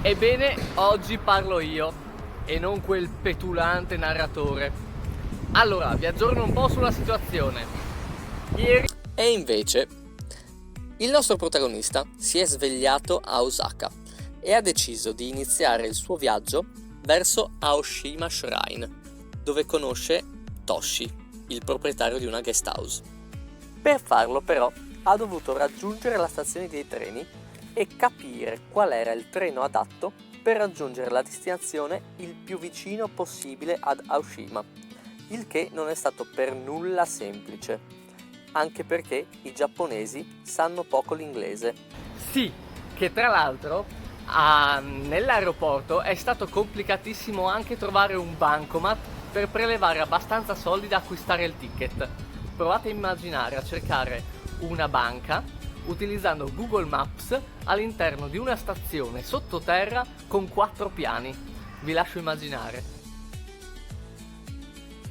Ebbene, oggi parlo io e non quel petulante narratore. Allora, vi aggiorno un po' sulla situazione. Ieri... E invece, il nostro protagonista si è svegliato a Osaka e ha deciso di iniziare il suo viaggio verso Aoshima Shrine, dove conosce Toshi, il proprietario di una guest house. Per farlo però ha dovuto raggiungere la stazione dei treni e capire qual era il treno adatto per raggiungere la destinazione il più vicino possibile ad Aoshima, il che non è stato per nulla semplice, anche perché i giapponesi sanno poco l'inglese. Sì, che tra l'altro nell'aeroporto è stato complicatissimo anche trovare un bancomat per prelevare abbastanza soldi da acquistare il ticket. Provate a immaginare a cercare una banca utilizzando Google Maps all'interno di una stazione sottoterra con 4 piani. Vi lascio immaginare.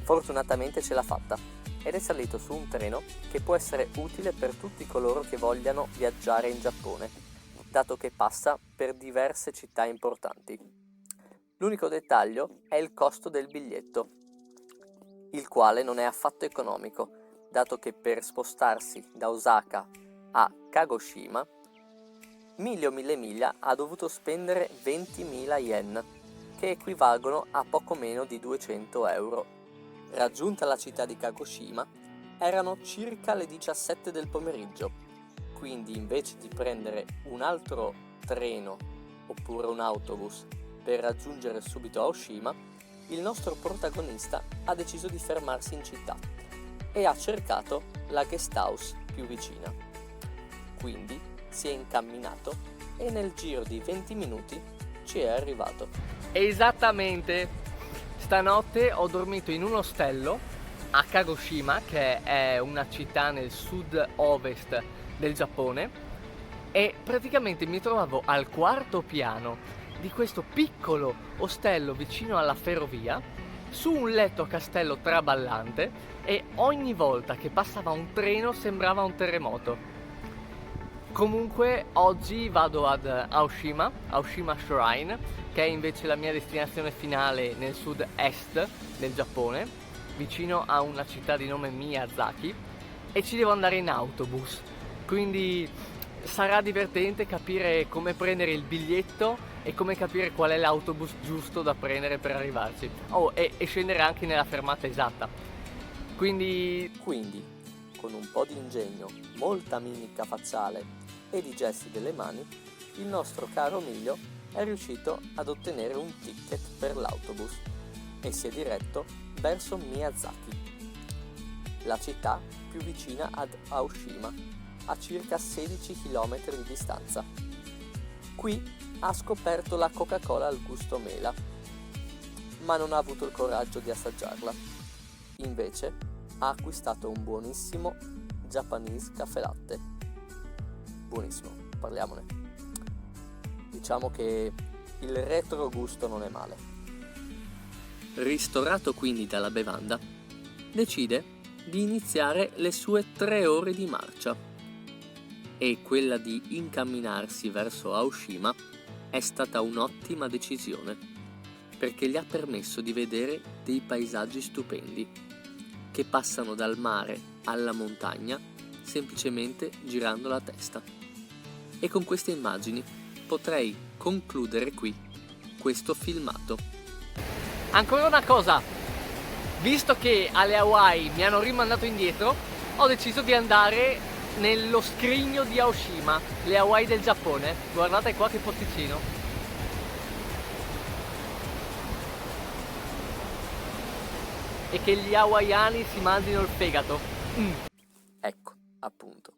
Fortunatamente ce l'ha fatta ed è salito su un treno che può essere utile per tutti coloro che vogliano viaggiare in Giappone, dato che passa per diverse città importanti. L'unico dettaglio è il costo del biglietto, il quale non è affatto economico, dato che per spostarsi da Osaka a Kagoshima, Milio Mille Miglia ha dovuto spendere 20.000 yen, che equivalgono a poco meno di 200 euro. Raggiunta la città di Kagoshima, erano circa le 17 del pomeriggio, quindi invece di prendere un altro treno oppure un autobus per raggiungere subito Aoshima, il nostro protagonista ha deciso di fermarsi in città e ha cercato la guest house più vicina. Quindi si è incamminato e nel giro di 20 minuti ci è arrivato. Esattamente. Stanotte ho dormito in un ostello a Kagoshima, che è una città nel sud-ovest del Giappone, e praticamente mi trovavo al 4º piano di questo piccolo ostello vicino alla ferrovia, su un letto a castello traballante, e ogni volta che passava un treno sembrava un terremoto. Comunque oggi vado ad Aoshima Shrine, che è invece la mia destinazione finale nel sud-est del Giappone, vicino a una città di nome Miyazaki, e ci devo andare in autobus. Quindi sarà divertente capire come prendere il biglietto e come capire qual è l'autobus giusto da prendere per arrivarci. E scendere anche nella fermata esatta. Quindi, con un po' di ingegno, molta mimica facciale e di gesti delle mani, il nostro caro Milio è riuscito ad ottenere un ticket per l'autobus e si è diretto verso Miyazaki, la città più vicina ad Aoshima, a circa 16 km di distanza. Qui ha scoperto la Coca-Cola al gusto mela, ma non ha avuto il coraggio di assaggiarla. Invece ha acquistato un buonissimo Japanese caffè latte. Buonissimo, parliamone. Diciamo che il retrogusto non è male. Ristorato quindi dalla bevanda, decide di iniziare le sue 3 ore di marcia, e quella di incamminarsi verso Aoshima è stata un'ottima decisione, perché gli ha permesso di vedere dei paesaggi stupendi che passano dal mare alla montagna semplicemente girando la testa. E con queste immagini potrei concludere qui questo filmato. ancora una cosa, visto che alle Hawaii mi hanno rimandato indietro, ho deciso di andare nello scrigno di Aoshima, le Hawaii del Giappone. Guardate qua che posticino. E che gli hawaiani si mangino il fegato. Ecco, appunto.